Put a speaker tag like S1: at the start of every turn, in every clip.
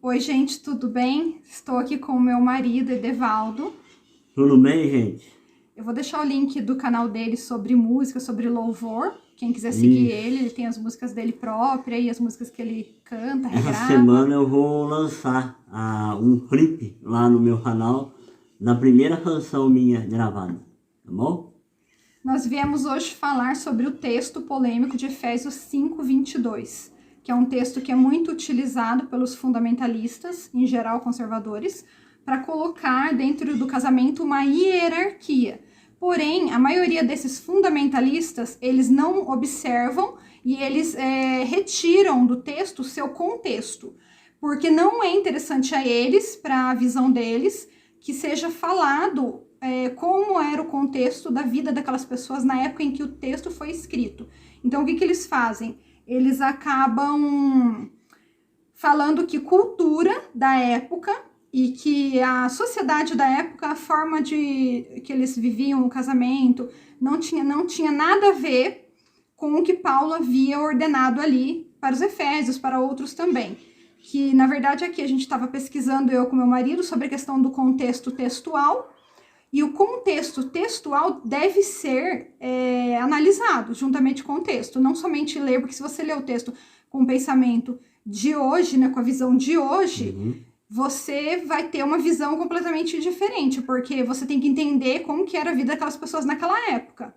S1: Oi, gente, tudo bem? Estou aqui com o meu marido, Edevaldo.
S2: Tudo bem, gente?
S1: Eu vou deixar o link do canal dele sobre música, sobre louvor. Quem quiser seguir
S2: Isso.
S1: ele tem as músicas dele própria e as músicas que ele canta,
S2: Essa
S1: regrava.
S2: semana eu vou lançar um clipe lá no meu canal da primeira canção minha gravada, tá bom?
S1: Nós viemos hoje falar sobre o texto polêmico de Efésios 5:22, que é um texto que é muito utilizado pelos fundamentalistas, em geral conservadores, para colocar dentro do casamento uma hierarquia. Porém, a maioria desses fundamentalistas, eles não observam e eles retiram do texto o seu contexto, porque não é interessante a eles, para a visão deles, que seja falado como era o contexto da vida daquelas pessoas na época em que o texto foi escrito. Então, o que eles fazem? Eles acabam falando que cultura da época e que a sociedade da época, a forma de que eles viviam o casamento, não tinha nada a ver com o que Paulo havia ordenado ali para os Efésios, para outros também. Que, na verdade, aqui a gente estava pesquisando, eu com meu marido, sobre a questão do contexto textual, e o contexto textual deve ser analisado juntamente com o texto, não somente ler, porque se você ler o texto com o pensamento de hoje, né, com a visão de hoje, você vai ter uma visão completamente diferente, porque você tem que entender como que era a vida daquelas pessoas naquela época.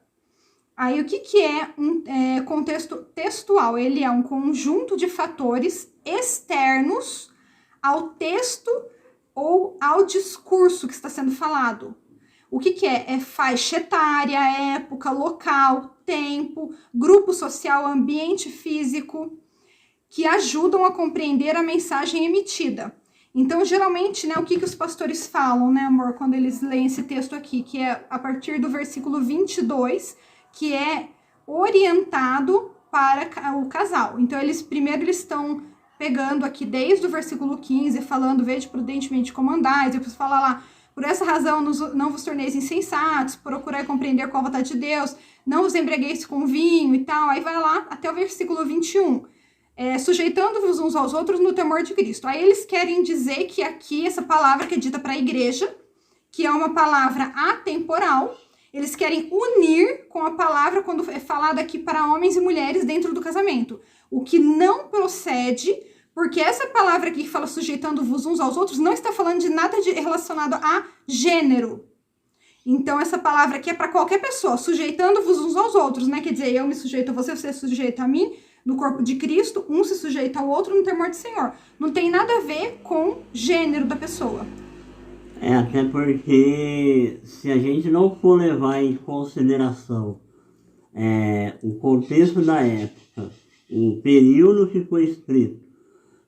S1: Aí, o que é um contexto textual? Ele é um conjunto de fatores externos ao texto ou ao discurso que está sendo falado. O que é? É faixa etária, época, local, tempo, grupo social, ambiente físico, que ajudam a compreender a mensagem emitida. Então, geralmente, né, o que os pastores falam, né, amor, quando eles leem esse texto aqui, que é a partir do versículo 22, que é orientado para o casal. Então, primeiro eles estão pegando aqui desde o versículo 15, falando, vede prudentemente como andais, depois fala lá, por essa razão não vos torneis insensatos, procurai compreender qual a vontade de Deus, não vos embriagueis com vinho e tal, aí vai lá até o versículo 21, sujeitando-vos uns aos outros no temor de Cristo. Aí eles querem dizer que aqui, essa palavra que é dita para a igreja, que é uma palavra atemporal, eles querem unir com a palavra quando é falada aqui para homens e mulheres dentro do casamento, o que não procede, porque essa palavra aqui que fala sujeitando-vos uns aos outros não está falando de nada relacionado a gênero. Então, essa palavra aqui é para qualquer pessoa, sujeitando-vos uns aos outros, né? Quer dizer, eu me sujeito a você, você se sujeita a mim, no corpo de Cristo, um se sujeita ao outro no temor do Senhor. Não tem nada a ver com gênero da pessoa.
S2: Até porque se a gente não for levar em consideração o contexto da época, o período que foi escrito,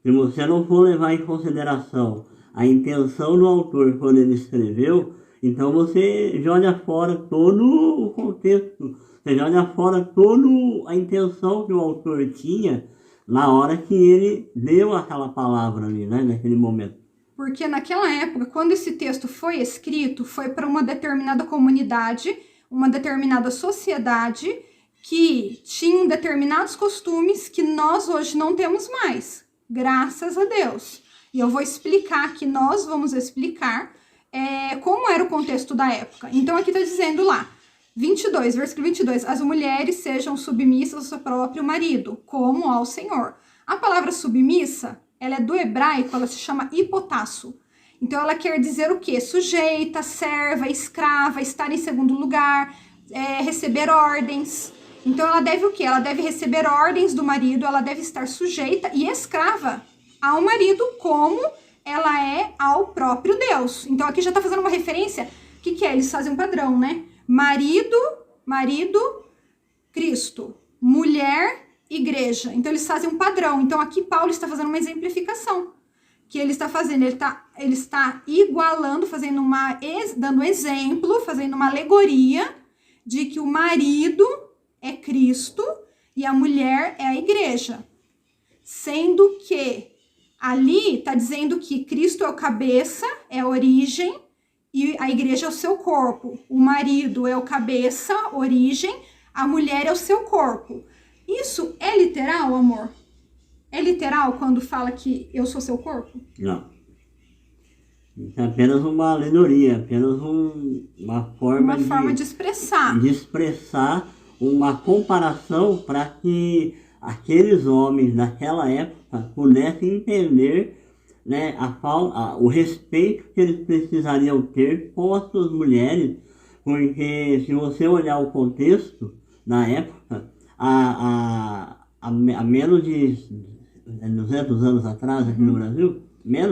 S2: se você não for levar em consideração a intenção do autor quando ele escreveu, então você joga fora todo o contexto, você joga fora toda a intenção que o autor tinha na hora que ele deu aquela palavra ali, né, naquele momento.
S1: Porque naquela época, quando esse texto foi escrito, foi para uma determinada comunidade, uma determinada sociedade que tinham determinados costumes que nós hoje não temos mais, graças a Deus. E eu vou explicar aqui, nós vamos explicar como era o contexto da época. Então aqui está dizendo lá, 22, versículo 22, as mulheres sejam submissas ao seu próprio marido, como ao Senhor. A palavra submissa, ela é do hebraico, ela se chama hipotasso. Então ela quer dizer o quê? Sujeita, serva, escrava, estar em segundo lugar, receber ordens. Então ela deve o quê? Ela deve receber ordens do marido, ela deve estar sujeita e escrava ao marido, como ela é ao próprio Deus. Então aqui já está fazendo uma referência, o que é? Eles fazem um padrão, né? Marido, Cristo. Mulher, igreja. Então eles fazem um padrão. Então aqui Paulo está fazendo uma exemplificação. Que ele está fazendo, ele está igualando, dando exemplo, fazendo uma alegoria de que o marido é Cristo e a mulher é a igreja. Sendo que ali está dizendo que Cristo é o cabeça, é a origem, e a igreja é o seu corpo. O marido é o cabeça, origem, a mulher é o seu corpo. Isso é literal, amor? É literal quando fala que eu sou seu corpo?
S2: Não. Isso é apenas uma alegoria, apenas uma forma
S1: de expressar.
S2: De expressar uma comparação para que aqueles homens daquela época pudessem entender, né, o respeito que eles precisariam ter com as suas mulheres, porque se você olhar o contexto na época, a menos de 200 anos atrás aqui no Brasil,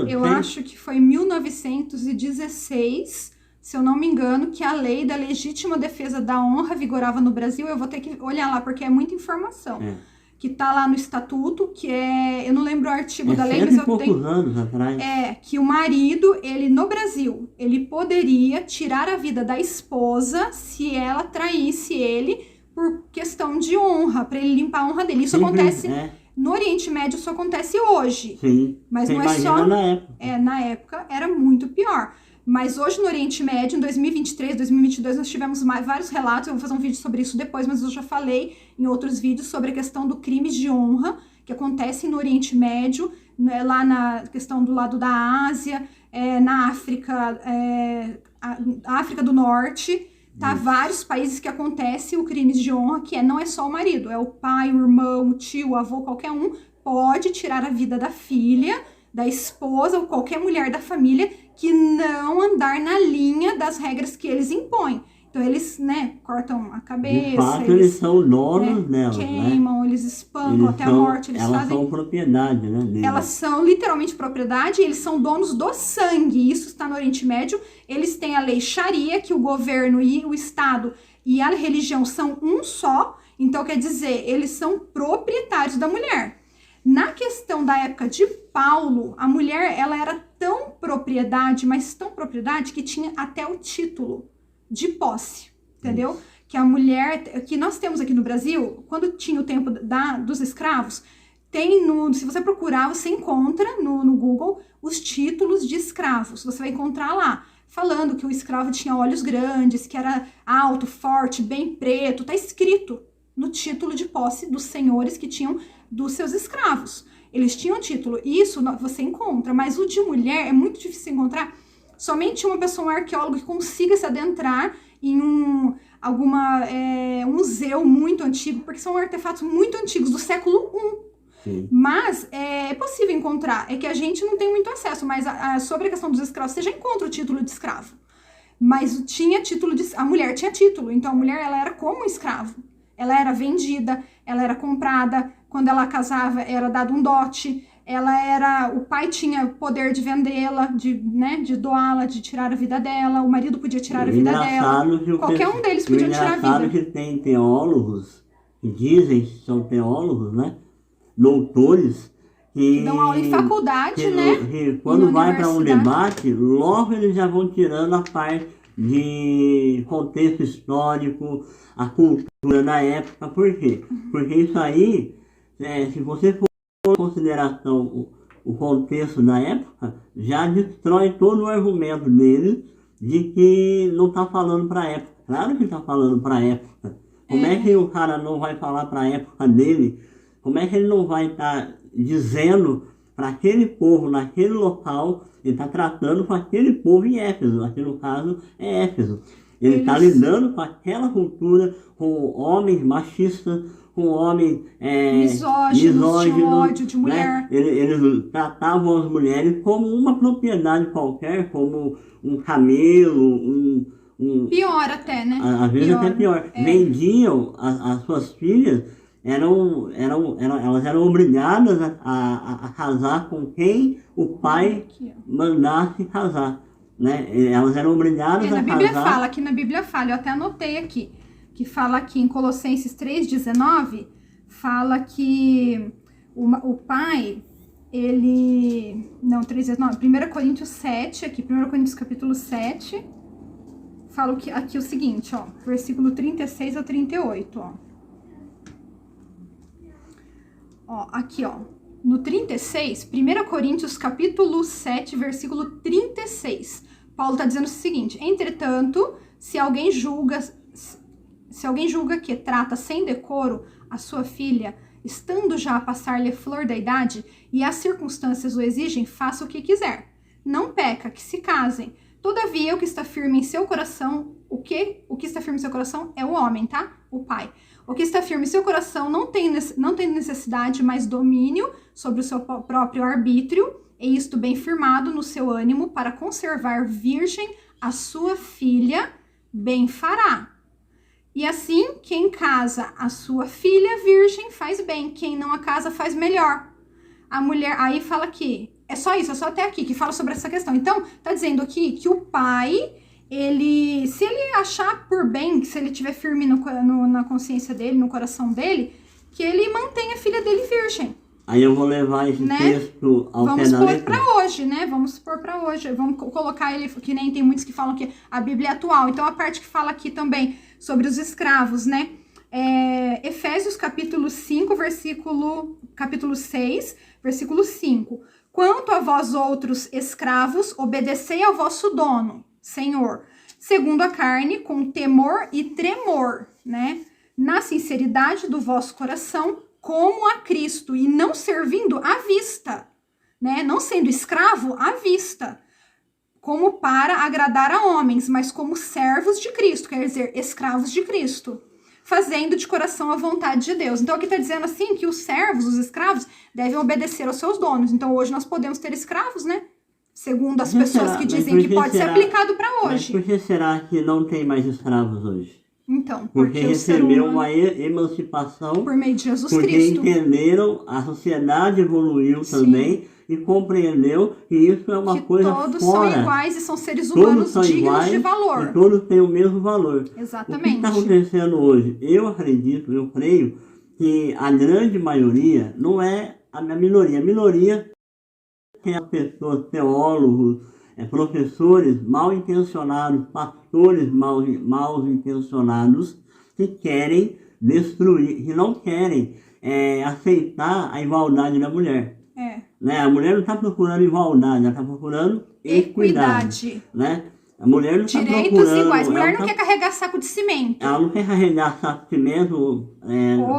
S1: eu acho que foi em 1916, se eu não me engano, que a lei da legítima defesa da honra vigorava no Brasil. Eu vou ter que olhar lá, porque é muita informação. Que tá lá no estatuto, que é... Eu não lembro o artigo da lei, mas eu tenho...
S2: anos atrás.
S1: Que o marido, ele no Brasil, ele poderia tirar a vida da esposa se ela traísse ele por questão de honra, para ele limpar a honra dele. Isso acontece... No Oriente Médio isso acontece hoje.
S2: Sim.
S1: Mas não é só...
S2: na época.
S1: Na época era muito pior. Mas hoje no Oriente Médio, em 2023, 2022, nós tivemos vários relatos. Eu vou fazer um vídeo sobre isso depois, mas eu já falei em outros vídeos sobre a questão do crime de honra que acontece no Oriente Médio, lá na questão do lado da Ásia, na África, África do Norte. Tá, vários países que acontece o crime de honra, que não é só o marido, é o pai, o irmão, o tio, o avô, qualquer um pode tirar a vida da filha, da esposa ou qualquer mulher da família que não andar na linha das regras que eles impõem. Então eles, né, cortam a cabeça.
S2: De fato, eles são donos delas,
S1: queimam, eles espancam até a morte.
S2: Elas são propriedade, né? Deles.
S1: Elas são literalmente propriedade, eles são donos do sangue. Isso está no Oriente Médio. Eles têm a lei Sharia, que o governo e o Estado e a religião são um só. Então, quer dizer, eles são proprietários da mulher. Na questão da época de Paulo, a mulher, ela era tão propriedade, mas tão propriedade, que tinha até o título de posse, entendeu? Que a mulher, que nós temos aqui no Brasil, quando tinha o tempo dos escravos, se você procurar, você encontra no Google os títulos de escravos, você vai encontrar lá, falando que o escravo tinha olhos grandes, que era alto, forte, bem preto, tá escrito no título de posse dos senhores que tinham dos seus escravos. Eles tinham título, isso você encontra, mas o de mulher é muito difícil encontrar. Somente uma pessoa, um arqueólogo, que consiga se adentrar em um museu muito antigo, porque são artefatos muito antigos, do século I.
S2: Sim.
S1: Mas é possível encontrar, é que a gente não tem muito acesso, mas sobre a questão dos escravos, você já encontra o título de escravo. Mas tinha título a mulher tinha título, então a mulher, ela era como um escravo. Ela era vendida, ela era comprada, quando ela casava era dado um dote, o pai tinha poder de vendê-la, de doá-la, de tirar a vida dela, o marido podia tirar a vida dela, qualquer um deles podia tirar a vida.
S2: Engraçado que tem teólogos, que dizem que são teólogos, né, doutores, que
S1: dão aula em faculdade, né,
S2: que quando vai para um debate, logo eles já vão tirando a parte de contexto histórico, a cultura da época. Por quê? Porque isso aí, se você for em consideração o contexto da época, já destrói todo o argumento dele de que não está falando para a época. Claro que está falando para a época. Como é que o cara não vai falar para a época dele? Como é que ele não vai estar dizendo para aquele povo, naquele local, ele está tratando com aquele povo em Éfeso, aqui no caso é Éfeso. Ele está lidando com aquela cultura, com homens machistas, com homens misóginos,
S1: de ódio de mulher.
S2: Né? Eles tratavam as mulheres como uma propriedade qualquer, como um camelo,
S1: pior até, né?
S2: Às vezes até pior. Vendiam as suas filhas, elas eram obrigadas a casar com quem o pai mandasse casar. Né? Elas eram obrigadas a casar.
S1: Aqui na Bíblia fala, eu até anotei aqui, que fala aqui em Colossenses 3,19, fala que o pai, não, 3,19, 1 Coríntios 7, aqui, 1 Coríntios capítulo 7, fala aqui o seguinte, ó, versículo 36 a 38, ó. Ó, aqui, ó, no 36, 1 Coríntios capítulo 7, versículo 36, Paulo está dizendo o seguinte: entretanto, se alguém julga que trata sem decoro a sua filha, estando já a passar-lhe flor da idade, e as circunstâncias o exigem, faça o que quiser. Não peca, que se casem. Todavia, o que está firme em seu coração, o que está firme em seu coração é o homem, tá? O pai. O que está firme em seu coração não tem necessidade, mas domínio sobre o seu próprio arbítrio, e isto bem firmado no seu ânimo, para conservar virgem a sua filha, bem fará. E assim, quem casa a sua filha virgem faz bem, quem não a casa faz melhor. A mulher, aí fala aqui, é só isso, é só até aqui que fala sobre essa questão. Então, tá dizendo aqui que o pai, se ele achar por bem, se ele tiver firme na consciência dele, no coração dele, que ele mantenha a filha dele virgem.
S2: Aí eu vou levar esse texto ao pé da letra.
S1: Vamos pôr pra hoje, né? Vamos pôr pra hoje. Vamos colocar ele, que nem tem muitos que falam que a Bíblia é atual. Então, a parte que fala aqui também sobre os escravos, né? Efésios capítulo 5, capítulo 6, versículo 5. Quanto a vós outros escravos, obedecei ao vosso dono, Senhor, segundo a carne, com temor e tremor, né? Na sinceridade do vosso coração, como a Cristo, e não servindo à vista, né? Não sendo escravo à vista, como para agradar a homens, mas como servos de Cristo, quer dizer, escravos de Cristo, fazendo de coração a vontade de Deus. Então aqui está dizendo assim que os servos, os escravos, devem obedecer aos seus donos. Então hoje nós podemos ter escravos, né? Segundo as pessoas que dizem que pode ser aplicado para hoje.
S2: Mas por que será que não tem mais escravos hoje?
S1: Então,
S2: porque recebeu uma emancipação
S1: por meio de Jesus
S2: porque
S1: Cristo.
S2: Entenderam, a sociedade evoluiu também e compreendeu que isso é uma coisa fora.
S1: Todos são iguais e são seres humanos dignos de valor.
S2: E todos têm o mesmo valor.
S1: Exatamente.
S2: O que está acontecendo hoje? Eu acredito, eu creio que a grande maioria não é a minoria. A minoria tem as pessoas, teólogos, professores mal intencionados, pastores mal intencionados, que querem destruir, que não querem aceitar a igualdade da mulher. Né? A mulher não está procurando igualdade, ela está procurando equidade. Né? A mulher não está procurando...
S1: Direitos iguais. A mulher não quer carregar saco de cimento.
S2: Ela não quer carregar saco de cimento,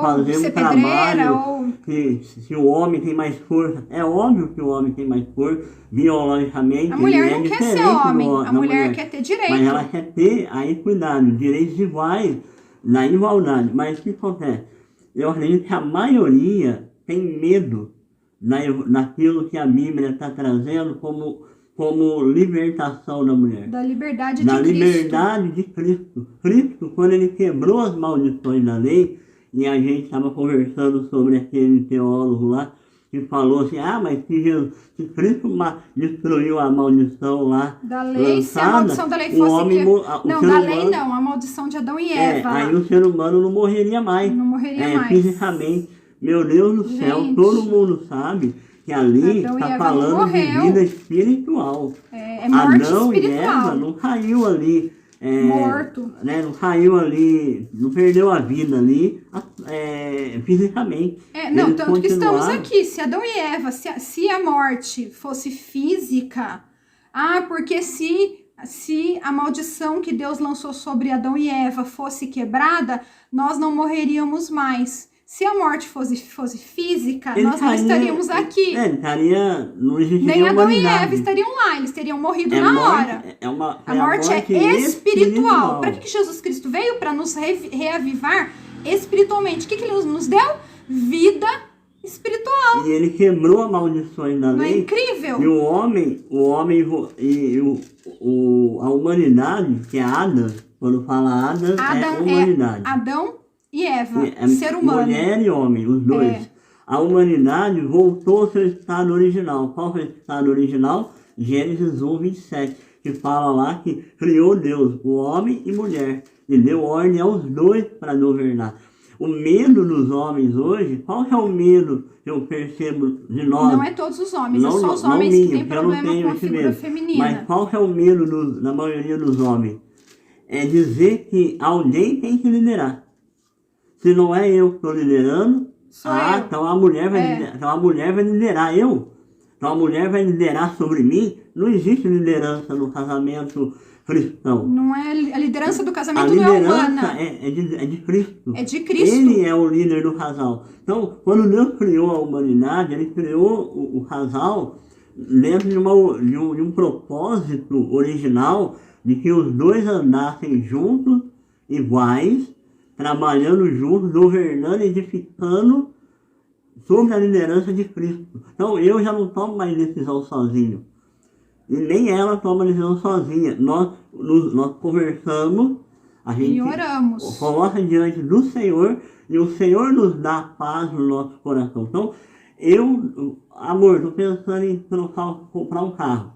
S2: fazer um trabalho que se o homem tem mais força. É óbvio que o homem tem mais força, biologicamente.
S1: A mulher não quer ser homem, a mulher quer ter direito.
S2: Mas ela quer ter a equidade, direitos iguais, na igualdade. Mas o que acontece? Eu acredito que a maioria tem medo naquilo que a Bíblia está trazendo como libertação da mulher.
S1: Da liberdade de
S2: Cristo. Da liberdade
S1: de
S2: Cristo. Cristo, quando ele quebrou as maldições da lei, e a gente estava conversando sobre aquele teólogo lá, que falou assim, mas se Cristo destruiu a maldição lá
S1: da lei,
S2: lançada,
S1: se a maldição da lei fosse a maldição de Adão e Eva.
S2: Aí o ser humano não morreria mais.
S1: Não morreria mais.
S2: Fisicamente. Meu Deus do céu, todo mundo sabe que ali está falando de vida espiritual.
S1: É morte
S2: Adão
S1: espiritual.
S2: E Eva não caiu ali.
S1: Morto.
S2: Né, não caiu ali, não perdeu a vida ali fisicamente.
S1: Não, tanto que estamos aqui. Se Adão e Eva, se a morte fosse física, porque se a maldição que Deus lançou sobre Adão e Eva fosse quebrada, nós não morreríamos mais. Se a morte fosse física, nós não estaríamos aqui.
S2: Não existiria
S1: nem Adão
S2: humanidade.
S1: E Eva estariam lá, eles teriam morrido na hora. A morte é espiritual. Para que Jesus Cristo veio? Para nos reavivar espiritualmente. O que ele nos deu? Vida espiritual.
S2: E ele quebrou a maldição da lei.
S1: Não é incrível?
S2: E a humanidade, que é Adão, quando fala Adão é humanidade.
S1: Adão e Eva, ser humano.
S2: Mulher e homem, os dois. A humanidade voltou ao seu estado original. Qual foi o estado original? Gênesis 1, 27, que fala lá que criou Deus, o homem e mulher, e deu ordem aos dois para governar. O medo dos homens hoje, qual que é o medo que eu percebo de nós?
S1: Não é todos os homens, é só os homens que têm problema com a figura feminina.
S2: Mas qual que é o medo da maioria dos homens? É dizer que alguém tem que liderar. Se não é eu que estou liderando, então a mulher vai liderar eu. Então a mulher vai liderar sobre mim. Não existe liderança no casamento cristão.
S1: Não é a liderança do
S2: A
S1: casamento, não é
S2: liderança
S1: humana.
S2: é de Cristo.
S1: É de Cristo.
S2: Ele é o líder do casal. Então, quando Deus criou a humanidade, ele criou o casal dentro de um propósito original de que os dois andassem juntos, iguais, trabalhando juntos, governando, edificando sobre a liderança de Cristo. Então eu já não tomo mais decisão sozinho. E nem ela toma decisão sozinha. Nós conversamos, a gente
S1: E oramos.
S2: coloca diante do Senhor e o Senhor nos dá a paz no nosso coração. Então, amor, estou pensando em comprar um carro.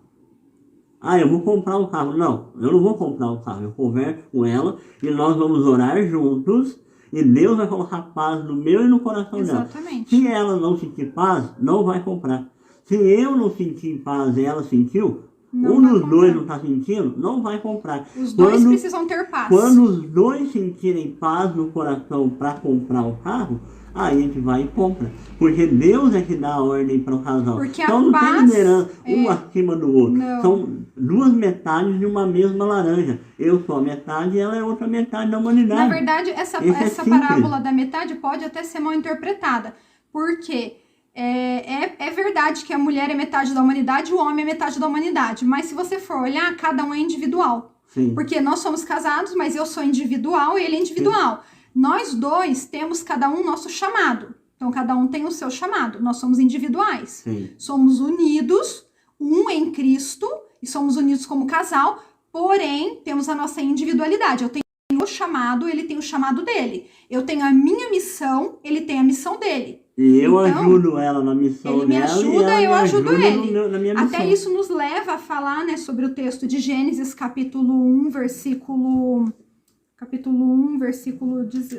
S2: Eu vou comprar um carro. Não, eu não vou comprar um carro. Eu converso com ela e nós vamos orar juntos e Deus vai colocar paz no meu e no coração dela.
S1: Exatamente.
S2: Se ela não sentir paz, não vai comprar. Se eu não sentir paz e ela sentiu,
S1: Não
S2: um
S1: vai
S2: dos
S1: comprar.
S2: dois não está sentindo, não vai comprar.
S1: Os dois precisam ter paz.
S2: Quando os dois sentirem paz no coração para comprar o carro, aí a gente vai e compra. Porque Deus é que dá a ordem para o casal.
S1: Porque
S2: então
S1: a
S2: não
S1: paz
S2: tem liderança um acima do outro.
S1: Não.
S2: São duas metades de uma mesma laranja. Eu sou a metade e ela é outra metade da humanidade.
S1: Na verdade, essa
S2: simples.
S1: parábola da metade pode até ser mal interpretada. Porque é verdade que a mulher é metade da humanidade e o homem é metade da humanidade. Mas se você for olhar, cada um é individual.
S2: Sim.
S1: Porque nós somos casados, mas eu sou individual e ele é individual. Sim. Nós dois temos cada um nosso chamado. Então, cada um tem o seu chamado. Nós somos individuais.
S2: Sim.
S1: Somos unidos, um em Cristo, e somos unidos como casal, porém, temos a nossa individualidade. Eu tenho o chamado, ele tem o chamado dele. Eu tenho a minha missão, ele tem a missão dele.
S2: E eu
S1: então,
S2: ajudo ela na missão dela.
S1: Ele me ajuda, eu ajudo ele.
S2: Na minha missão.
S1: Até isso nos leva a falar, né, sobre o texto de Gênesis, capítulo 1, versículo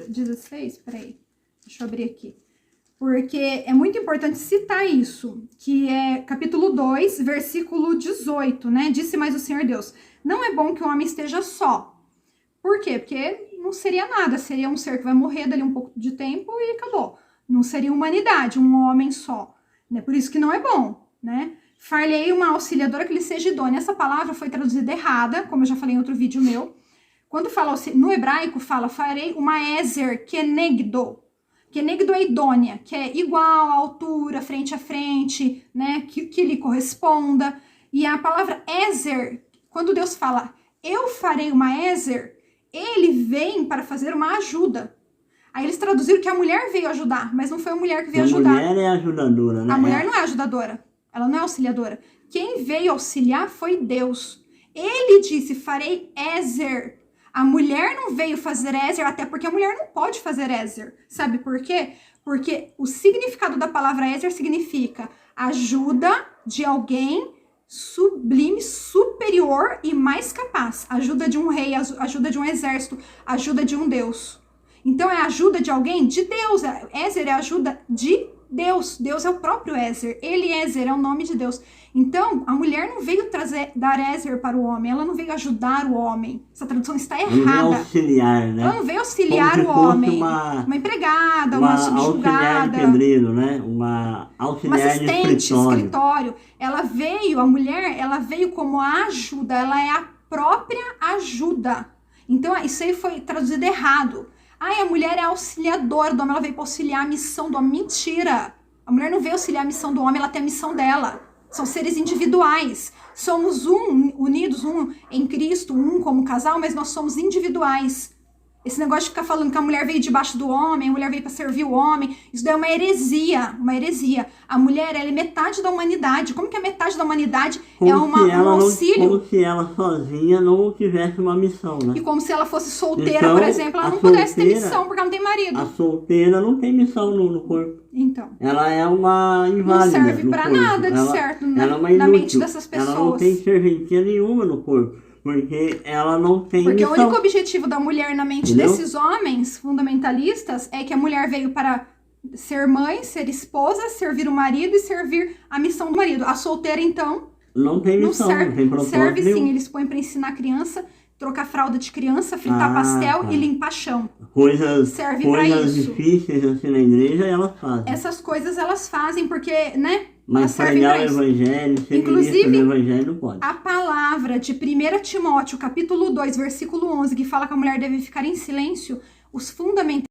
S1: 16. Peraí, deixa eu abrir aqui. Porque é muito importante citar isso, que é capítulo 2, versículo 18, né? Disse mais o Senhor Deus: não é bom que o homem esteja só. Por quê? Porque não seria nada, seria um ser que vai morrer dali um pouco de tempo e acabou. Não seria humanidade, um homem só. Né? Por isso que não é bom, né? Far-lhe uma auxiliadora que lhe seja idônea. Essa palavra foi traduzida errada, como eu já falei em outro vídeo meu. Quando fala, no hebraico, fala, farei uma ezer kenegdo. Kenegdo é idônea, que é igual à altura, frente a frente, né? Que lhe corresponda. E a palavra ezer, quando Deus fala, eu farei uma ezer, ele vem para fazer uma ajuda. Aí eles traduziram que a mulher veio ajudar, mas não foi a mulher que veio ajudar.
S2: A mulher é ajudadora, né?
S1: A mulher não é ajudadora, ela não é auxiliadora. Quem veio auxiliar foi Deus. Ele disse, farei ezer. A mulher não veio fazer ezer, até porque a mulher não pode fazer ezer. Sabe por quê? Porque o significado da palavra ezer significa ajuda de alguém sublime, superior e mais capaz. Ajuda de um rei, ajuda de um exército, ajuda de um Deus. Então é ajuda de alguém? De Deus. Ezer é ajuda de Deus. Deus é o próprio Ezer. Eliezer é o nome de Deus. Então, a mulher não veio dar Ezer para o homem. Ela não veio ajudar o homem. Essa tradução está errada.
S2: Ela não veio auxiliar, né?
S1: Ela não veio auxiliar o homem. Uma empregada, uma subjugada.
S2: Auxiliar de pedreiro, né? Uma auxiliar
S1: uma assistente
S2: de escritório.
S1: Ela veio, a mulher, ela veio como ajuda. Ela é a própria ajuda. Então, isso aí foi traduzido errado. A mulher é auxiliadora do homem, ela veio para auxiliar a missão do homem. Mentira! A mulher não veio auxiliar a missão do homem, ela tem a missão dela. São seres individuais. Somos unidos, um em Cristo, um como casal, mas nós somos individuais. Esse negócio de ficar falando que a mulher veio debaixo do homem, a mulher veio para servir o homem, isso daí é uma heresia, uma heresia. A mulher, ela é metade da humanidade. Como que a metade da humanidade é um auxílio?
S2: Como se ela sozinha não tivesse uma missão, né?
S1: E como se ela fosse solteira,
S2: então,
S1: por exemplo, ela não pudesse ter missão, porque ela não tem marido.
S2: A solteira não tem missão no corpo.
S1: Então.
S2: Ela é uma inválida.
S1: Não serve pra nada, de certo, na mente dessas pessoas.
S2: Ela não tem serventia nenhuma no corpo. Porque ela não tem
S1: Porque
S2: missão.
S1: o único objetivo da mulher na mente desses homens fundamentalistas é que a mulher veio para ser mãe, ser esposa, servir o marido e servir a missão do marido. A solteira, então,
S2: não tem missão,
S1: não
S2: tem propósito
S1: serve
S2: nenhum.
S1: Sim, eles põem para ensinar a criança, trocar fralda de criança, fritar pastel e limpar chão.
S2: Coisas difíceis assim na igreja, elas fazem.
S1: Essas coisas elas fazem porque, né?
S2: Mas
S1: servem
S2: pregar
S1: pra
S2: o
S1: isso.
S2: evangelho, ser
S1: Inclusive,
S2: ministro do evangelho não pode.
S1: A palavra de 1 Timóteo, capítulo 2, versículo 11, que fala que a mulher deve ficar em silêncio, os fundamentalistas,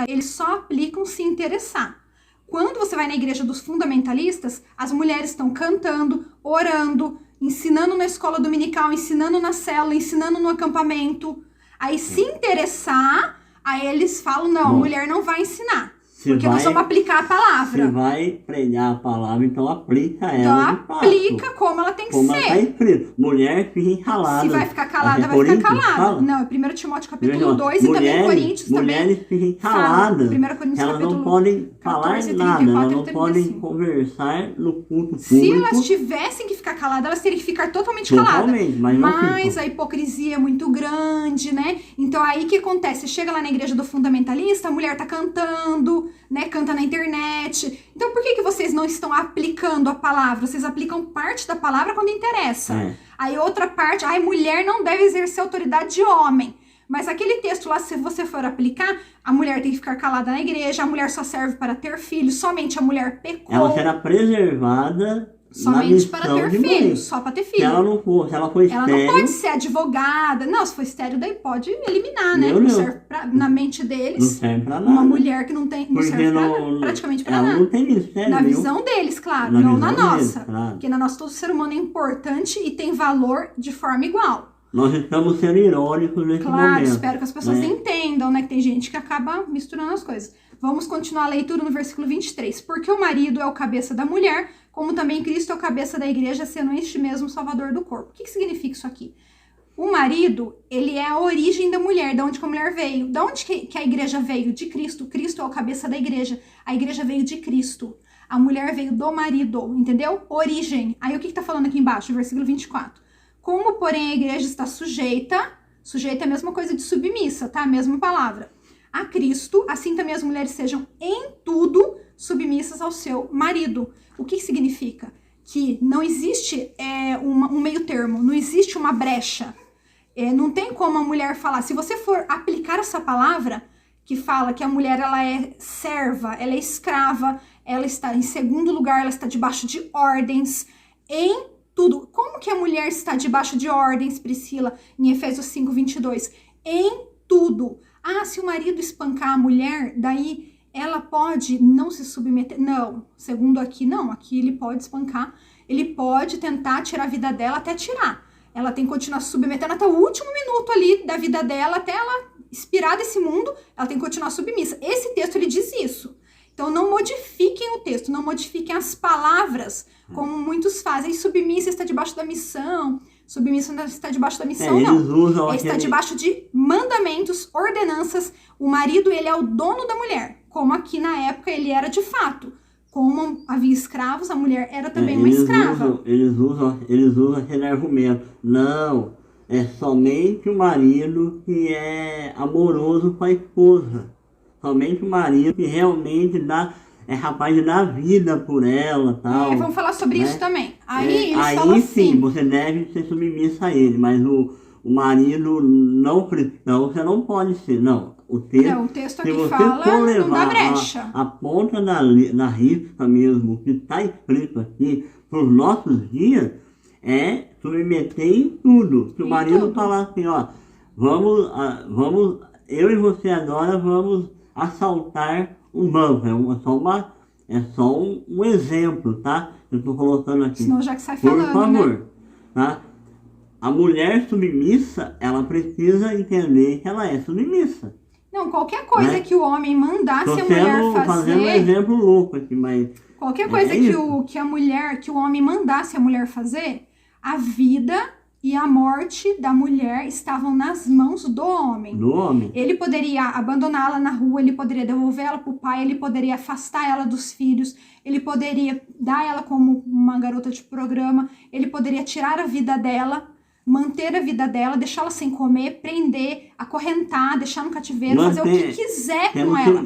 S1: eles só aplicam se interessar. Quando você vai na igreja dos fundamentalistas, as mulheres estão cantando, orando, ensinando na escola dominical, ensinando na célula, ensinando no acampamento. Aí, se interessar, aí eles falam, não, a mulher não vai ensinar. Porque nós vamos aplicar a palavra.
S2: Se vai pregar a palavra, então aplica ela.
S1: Então aplica como ela tem que
S2: como
S1: ser.
S2: Como está escrito. Mulher fica calada.
S1: Se vai ficar calada, vai ficar calada. Fala? Não, é 1 Timóteo capítulo 2 e também Coríntios
S2: mulheres
S1: também.
S2: Mulheres ficam caladas.
S1: 1 Coríntios
S2: elas
S1: capítulo
S2: não podem
S1: 14,
S2: falar
S1: 34,
S2: nada. Elas não
S1: 35.
S2: podem conversar no culto público.
S1: Se elas tivessem que ficar caladas, elas teriam que ficar totalmente caladas. Mas a hipocrisia é muito grande, né? Então aí o que acontece? Você chega lá na igreja do fundamentalista, a mulher tá cantando, né? Canta na internet. Então por que vocês não estão aplicando a palavra? Vocês aplicam parte da palavra quando interessa. Aí outra parte, mulher não deve exercer autoridade de homem. Mas aquele texto lá, se você for aplicar, a mulher tem que ficar calada na igreja, a mulher só serve para ter filhos, somente a mulher pecou.
S2: Ela será preservada
S1: somente para ter filhos, só para ter filhos.
S2: Se ela não for, estéril,
S1: ela não pode ser advogada. Não, se for estéril, daí pode eliminar, né? Não serve na mente deles.
S2: Não serve pra nada.
S1: Uma mulher que não serve praticamente para nada.
S2: Ela não tem mistério.
S1: Na visão deles, claro, não na nossa. Claro. Porque na nossa todo ser humano é importante e tem valor de forma igual.
S2: Nós estamos sendo irônicos nesse momento.
S1: Claro, espero que as pessoas entendam, né? Que tem gente que acaba misturando as coisas. Vamos continuar a leitura no versículo 23. Porque o marido é o cabeça da mulher, como também Cristo é o cabeça da igreja, sendo este mesmo salvador do corpo. O que significa isso aqui? O marido, ele é a origem da mulher, de onde que a mulher veio. De onde que a igreja veio? De Cristo. Cristo é o cabeça da igreja. A igreja veio de Cristo. A mulher veio do marido, entendeu? Origem. Aí o que tá falando aqui embaixo? Versículo 24. Como, porém, a igreja está sujeita é a mesma coisa de submissa, tá? A mesma palavra. A Cristo, assim também as mulheres sejam em tudo submissas ao seu marido. O que significa? Que não existe um meio termo, não existe uma brecha. Não tem como a mulher falar, se você for aplicar essa palavra, que fala que a mulher ela é serva, ela é escrava, ela está em segundo lugar, ela está debaixo de ordens, em tudo. Como que a mulher está debaixo de ordens, Priscila, em Efésios 5, 22? Em tudo. Se o marido espancar a mulher, daí ela pode não se submeter. Não, segundo aqui, não. Aqui ele pode espancar, ele pode tentar tirar a vida dela até tirar. Ela tem que continuar se submetendo até o último minuto ali da vida dela, até ela expirar desse mundo, ela tem que continuar submissa. Esse texto, ele diz isso. Então, não modifiquem o texto, não modifiquem as palavras, como muitos fazem. Submissa está debaixo da missão, submissa não está debaixo da missão, não. Ele está debaixo de mandamentos, ordenanças. O marido, ele é o dono da mulher, como aqui na época ele era de fato. Como havia escravos, a mulher era também uma escrava.
S2: Eles usam aquele argumento. Não, é somente o marido que é amoroso com a esposa. Somente o marido que realmente é capaz de dar vida por ela, tal.
S1: Vamos falar sobre isso também. Aí eles
S2: aí
S1: falam assim,
S2: sim, você deve ser submissa a ele, mas o marido não cristão, você não pode ser, não. O
S1: texto aqui fala, não dá brecha.
S2: A ponta da risca mesmo, que está escrito aqui, para os nossos dias, é submeter em tudo. Se o marido falar assim, vamos, eu e você agora vamos assaltar um banco, é só um exemplo, tá? Eu estou colocando aqui.
S1: Senão já que sai falando,
S2: por favor,
S1: né?
S2: Tá? A mulher submissa, ela precisa entender que ela é submissa.
S1: Não, qualquer coisa que o homem mandasse a mulher fazer...
S2: fazendo um exemplo louco aqui, mas...
S1: Qualquer coisa que o homem mandasse a mulher fazer, a vida e a morte da mulher estavam nas mãos do homem.
S2: Do homem.
S1: Ele poderia abandoná-la na rua, ele poderia devolvê-la para o pai, ele poderia afastar ela dos filhos, ele poderia dar ela como uma garota de programa, ele poderia tirar a vida dela, manter a vida dela, deixá-la sem comer, prender, acorrentar, deixar no cativeiro, fazer o que quiser com ela.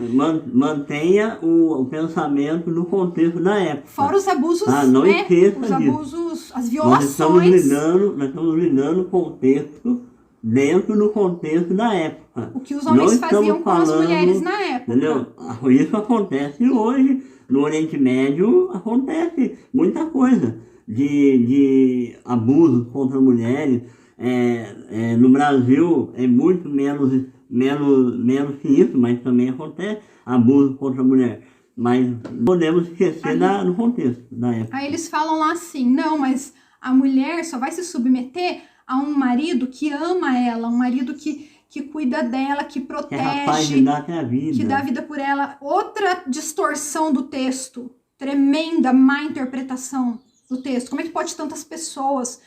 S2: Mantenha o pensamento no contexto da época.
S1: Fora os abusos,
S2: não esqueça
S1: os
S2: disso.
S1: abusos, as violações.
S2: Nós estamos lidando com o texto dentro do contexto da época.
S1: O que os homens faziam com as mulheres na época.
S2: Entendeu? Isso acontece hoje no Oriente Médio acontece muita coisa de abuso contra mulheres. No Brasil é muito menos que isso, mas também acontece abuso contra a mulher. Mas não podemos esquecer do contexto da época.
S1: Aí eles falam lá assim, não, mas a mulher só vai se submeter a um marido que ama ela, um marido que cuida dela, que protege,
S2: que é capaz de dar até a vida.
S1: Que dá vida por ela. Outra distorção do texto, tremenda má interpretação do texto. Como é que pode tantas pessoas,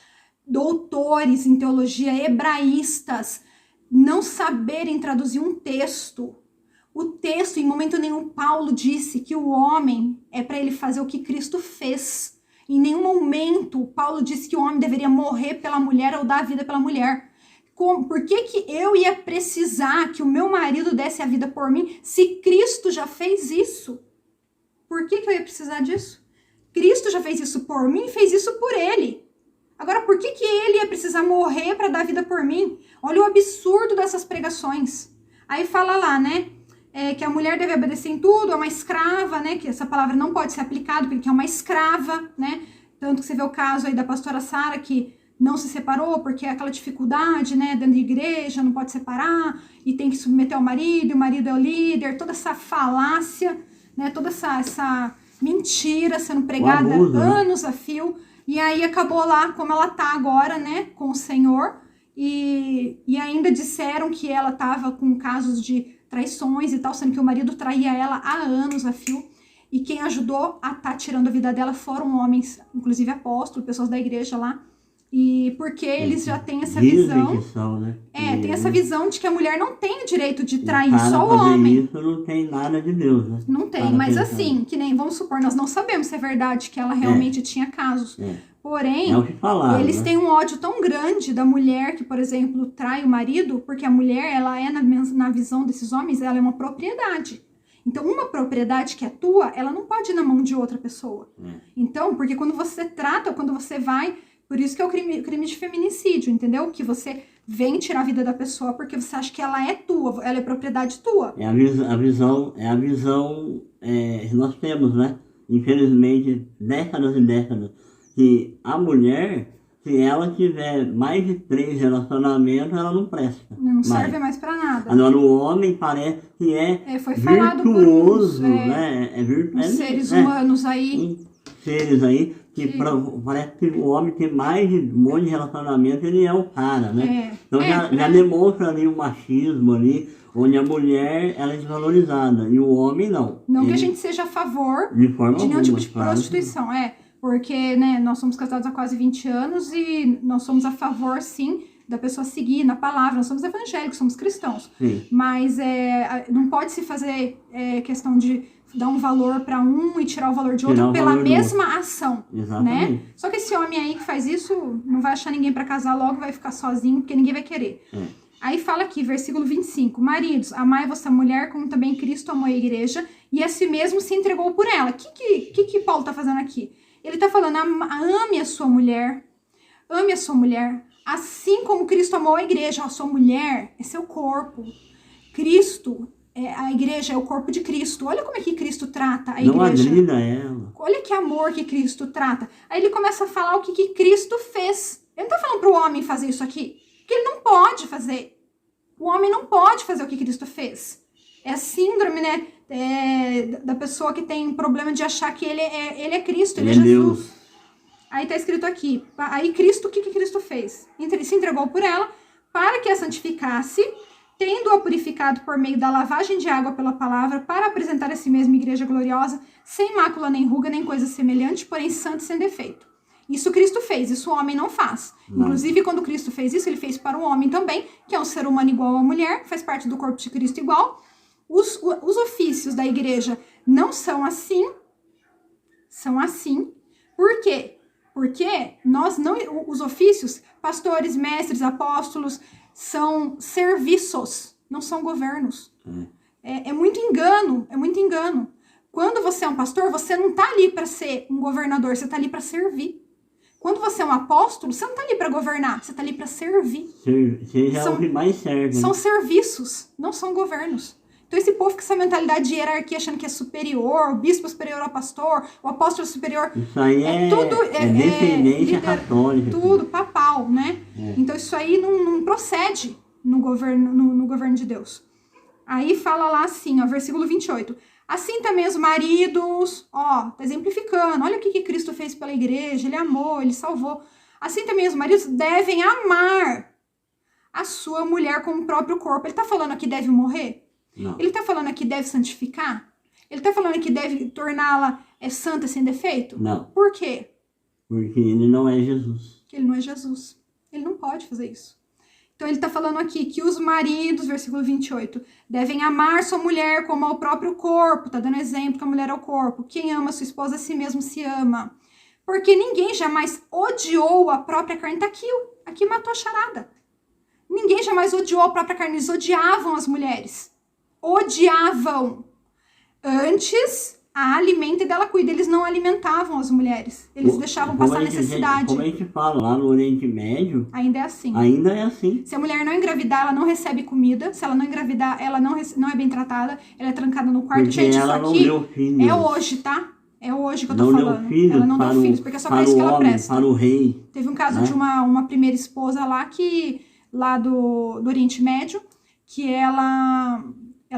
S1: doutores em teologia, hebraístas, não saberem traduzir um texto? O texto, em momento nenhum, Paulo disse que o homem é para ele fazer o que Cristo fez. Em nenhum momento, Paulo disse que o homem deveria morrer pela mulher ou dar a vida pela mulher. Por que eu ia precisar que o meu marido desse a vida por mim se Cristo já fez isso? Por que eu ia precisar disso? Cristo já fez isso por mim e fez isso por ele. Agora, por que ele ia precisar morrer para dar vida por mim? Olha o absurdo dessas pregações. Aí fala lá, né? Que a mulher deve obedecer em tudo, é uma escrava, né? Que essa palavra não pode ser aplicada porque é uma escrava, né? Tanto que você vê o caso aí da pastora Sara, que não se separou porque é aquela dificuldade, né? Dentro da igreja, não pode separar e tem que submeter ao marido, e o marido é o líder, toda essa falácia, né? Toda essa mentira sendo pregada
S2: abuso,
S1: anos a fio. E aí acabou lá como ela tá agora, né? Com o Senhor. E ainda disseram que ela tava com casos de traições e tal, sendo que o marido traía ela há anos a fio. E quem ajudou a estar tirando a vida dela foram homens, inclusive apóstolos, pessoas da igreja lá. E porque eles já têm essa visão.
S2: Que são, né?
S1: Tem essa visão de que a mulher não tem o direito de trair,
S2: para
S1: só o
S2: fazer
S1: homem.
S2: Isso não tem nada de Deus, né?
S1: Não tem, mas assim, que nem, vamos supor, nós não sabemos se é verdade que ela realmente tinha casos. Porém,
S2: o que falaram,
S1: eles
S2: né?
S1: têm um ódio tão grande da mulher que, por exemplo, trai o marido, porque a mulher, ela é, na visão desses homens, ela é uma propriedade. Então, uma propriedade que é tua, ela não pode ir na mão de outra pessoa. Então, porque quando você trata, quando você vai... Por isso que é o crime de feminicídio, entendeu? Que você vem tirar a vida da pessoa porque você acha que ela é tua, ela é propriedade tua.
S2: É a visão que nós temos, né? Infelizmente, décadas e décadas, que a mulher, se ela tiver mais de 3 relacionamentos, ela não presta.
S1: Não serve mais pra nada.
S2: Agora, o homem parece que
S1: foi falado
S2: virtuoso,
S1: por
S2: né?
S1: seres humanos aí.
S2: Seres aí, que parece que o homem tem mais de um monte de relacionamento, ele é o cara, né? Então já demonstra ali um machismo ali, onde a mulher ela é desvalorizada e o homem não.
S1: Não que a gente seja a favor de nenhum tipo de prostituição, porque, né, nós somos casados há quase 20 anos e nós somos a favor, sim, da pessoa seguir na palavra. Nós somos evangélicos, somos cristãos.
S2: Sim.
S1: Mas não pode se fazer questão de dar um valor para um e tirar o valor de outro pela mesma ação,
S2: Exatamente.
S1: né? Só que esse homem aí que faz isso não vai achar ninguém para casar logo, vai ficar sozinho, porque ninguém vai querer. Aí fala aqui, versículo 25, maridos, amai vossa mulher como também Cristo amou a igreja e a si mesmo se entregou por ela. O que Paulo tá fazendo aqui? Ele tá falando, ame a sua mulher, assim como Cristo amou a igreja. A sua mulher é seu corpo. Cristo, a igreja é o corpo de Cristo. Olha como é que Cristo trata a igreja.
S2: Não agrida ela.
S1: Olha que amor que Cristo trata. Aí ele começa a falar o que Cristo fez. Ele não tá falando pro homem fazer isso aqui, porque ele não pode fazer. O homem não pode fazer o que Cristo fez. É a síndrome, né, da pessoa que tem problema de achar que ele é Cristo, ele é Jesus. Deus. Aí tá escrito aqui, aí Cristo, o que Cristo fez? Ele se entregou por ela para que a santificasse, tendo-a purificado por meio da lavagem de água pela palavra, para apresentar a si mesma igreja gloriosa, sem mácula nem ruga, nem coisa semelhante, porém santa e sem defeito. Isso Cristo fez, isso o homem não faz. Não. Inclusive, quando Cristo fez isso, ele fez para o homem também, que é um ser humano igual à mulher, faz parte do corpo de Cristo igual. Os ofícios da igreja não são assim, são assim. Por quê? Porque os ofícios, pastores, mestres, apóstolos, são serviços, não são governos. É muito engano, é muito engano. Quando você é um pastor, você não está ali para ser um governador, você está ali para servir. Quando você é um apóstolo, você não está ali para governar, você está ali para servir.
S2: Seja o que mais serve.
S1: São serviços, não são governos. Então esse povo com essa mentalidade de hierarquia, achando que é superior, o bispo é superior ao pastor, o apóstolo é superior.
S2: Isso aí
S1: tudo
S2: descendência católica.
S1: Tudo papal, né?
S2: É.
S1: Então isso aí não procede no governo de Deus. Aí fala lá assim, ó, versículo 28. Assim também os maridos, ó, tá exemplificando, olha o que Cristo fez pela igreja, ele amou, ele salvou. Assim também os maridos devem amar a sua mulher como o próprio corpo. Ele tá falando que deve morrer?
S2: Não.
S1: Ele tá falando que deve santificar? Ele tá falando que deve torná-la santa sem defeito?
S2: Não.
S1: Por quê?
S2: Porque ele não é Jesus.
S1: Porque ele não é Jesus. Ele não pode fazer isso. Então ele está falando aqui que os maridos, versículo 28, devem amar sua mulher como ao próprio corpo. Está dando exemplo que a mulher é o corpo. Quem ama sua esposa a si mesmo se ama. Porque ninguém jamais odiou a própria carne. Está aqui, aqui matou a charada. Ninguém jamais odiou a própria carne. Eles odiavam as mulheres. Odiavam. Antes, a alimenta e dela cuida. Eles não alimentavam as mulheres. Eles deixavam passar necessidade.
S2: Como a gente fala lá no Oriente Médio,
S1: ainda é assim.
S2: Ainda é assim.
S1: Se a mulher não engravidar, ela não recebe comida. Se ela não engravidar, ela não é bem tratada. Ela é trancada no quarto.
S2: Porque
S1: gente,
S2: ela
S1: isso
S2: não
S1: aqui
S2: deu filhos.
S1: é hoje, tá? É hoje que eu tô
S2: Não
S1: falando.
S2: deu filhos
S1: Ela não
S2: para
S1: deu
S2: o,
S1: filhos, porque é só
S2: para
S1: pra isso que
S2: o
S1: ela
S2: homem,
S1: presta.
S2: para o rei.
S1: Teve um caso
S2: né?
S1: de uma primeira esposa lá, lá do Oriente Médio, que ela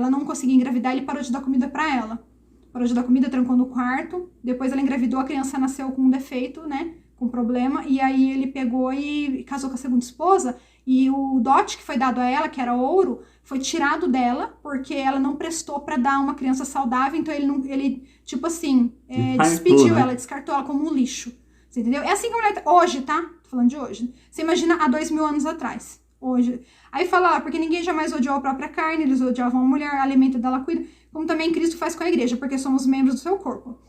S1: não conseguia engravidar, ele parou de dar comida pra ela. Parou de dar comida, trancou no quarto. Depois ela engravidou, a criança nasceu com um defeito, né? Com problema. E aí ele pegou e casou com a segunda esposa. E o dote que foi dado a ela, que era ouro, foi tirado dela, porque ela não prestou pra dar uma criança saudável. Então ele tipo assim, despediu, né? Ela, descartou ela como um lixo. Você entendeu? É assim que a mulher... Hoje, tá? Tô falando de hoje. Você imagina há 2000 anos atrás. Hoje. Aí fala, porque ninguém jamais odiou a própria carne, eles odiavam a mulher, alimenta dela, cuida, como também Cristo faz com a igreja, porque somos membros do seu corpo.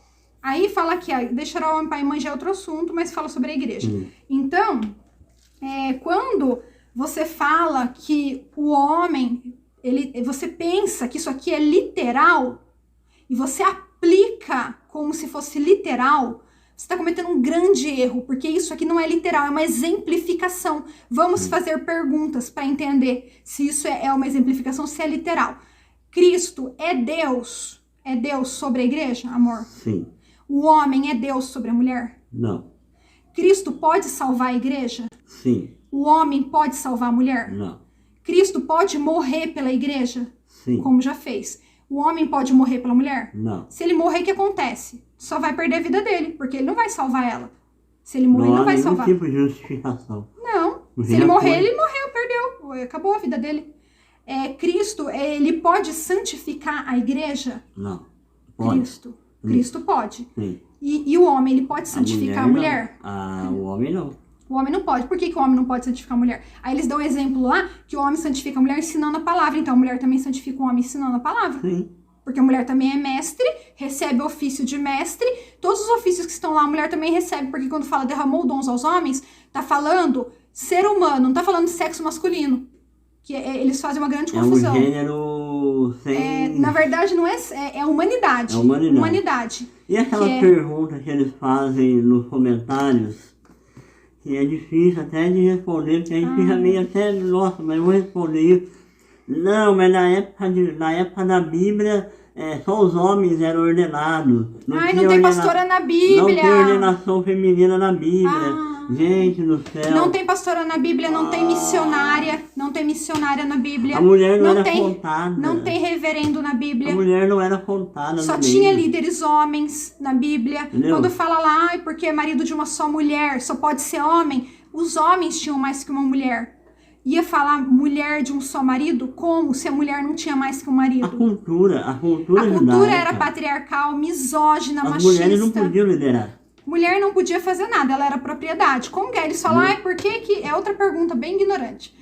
S1: Aí fala que deixará o homem pai e mãe, já é outro assunto, mas fala sobre a igreja. Então, quando você fala que o homem, você pensa que isso aqui é literal, e você aplica como se fosse literal, você está cometendo um grande erro, porque isso aqui não é literal, é uma exemplificação. Vamos fazer perguntas para entender se isso é uma exemplificação, se é literal. Cristo é Deus sobre a igreja, amor?
S2: Sim.
S1: O homem é Deus sobre a mulher?
S2: Não.
S1: Cristo pode salvar a igreja?
S2: Sim.
S1: O homem pode salvar a mulher?
S2: Não.
S1: Cristo pode morrer pela igreja?
S2: Sim.
S1: Como já fez. O homem pode morrer pela mulher?
S2: Não.
S1: Se ele morrer, o que acontece? Só vai perder a vida dele, porque ele não vai salvar ela. Se ele morrer, ele não vai salvar.
S2: Não há nenhum tipo de justificação.
S1: Não. Se ele morrer, ele morreu, perdeu. Acabou a vida dele. Cristo, ele pode santificar a igreja?
S2: Não. Pode.
S1: Cristo pode.
S2: Sim.
S1: E o homem, ele pode santificar a mulher?
S2: O homem não.
S1: O homem não pode. Por que o homem não pode santificar a mulher? Aí eles dão um exemplo lá, que o homem santifica a mulher ensinando a palavra. Então a mulher também santifica o homem ensinando a palavra.
S2: Sim.
S1: Porque a mulher também é mestre, recebe o ofício de mestre. Todos os ofícios que estão lá, a mulher também recebe. Porque quando fala derramou dons aos homens, tá falando ser humano, não tá falando de sexo masculino. Que eles fazem uma grande confusão.
S2: É um gênero sem...
S1: na verdade, não é humanidade.
S2: É humanidade.
S1: Humanidade.
S2: E aquela pergunta que eles fazem nos comentários, que é difícil até de responder, porque a gente fica meio até, nossa, mas eu vou responder isso. Não, mas na época da Bíblia, só os homens eram ordenados.
S1: Não tem pastora na Bíblia.
S2: Não tem ordenação feminina na Bíblia. Gente do céu.
S1: Não tem pastora na Bíblia, não tem missionária. Não tem missionária na Bíblia.
S2: A mulher não era contada.
S1: Não tem reverendo na Bíblia.
S2: A mulher não era contada
S1: Só tinha líderes homens na Bíblia.
S2: Entendeu?
S1: Quando fala lá, porque é marido de uma só mulher, só pode ser homem. Os homens tinham mais que uma mulher. Ia falar mulher de um só marido? Como? Se a mulher não tinha mais que um marido?
S2: A cultura
S1: era patriarcal, misógina, machista.
S2: As mulheres não podiam liderar.
S1: Mulher não podia fazer nada, ela era propriedade. Como que é? Eles falam, por que... É outra pergunta bem ignorante.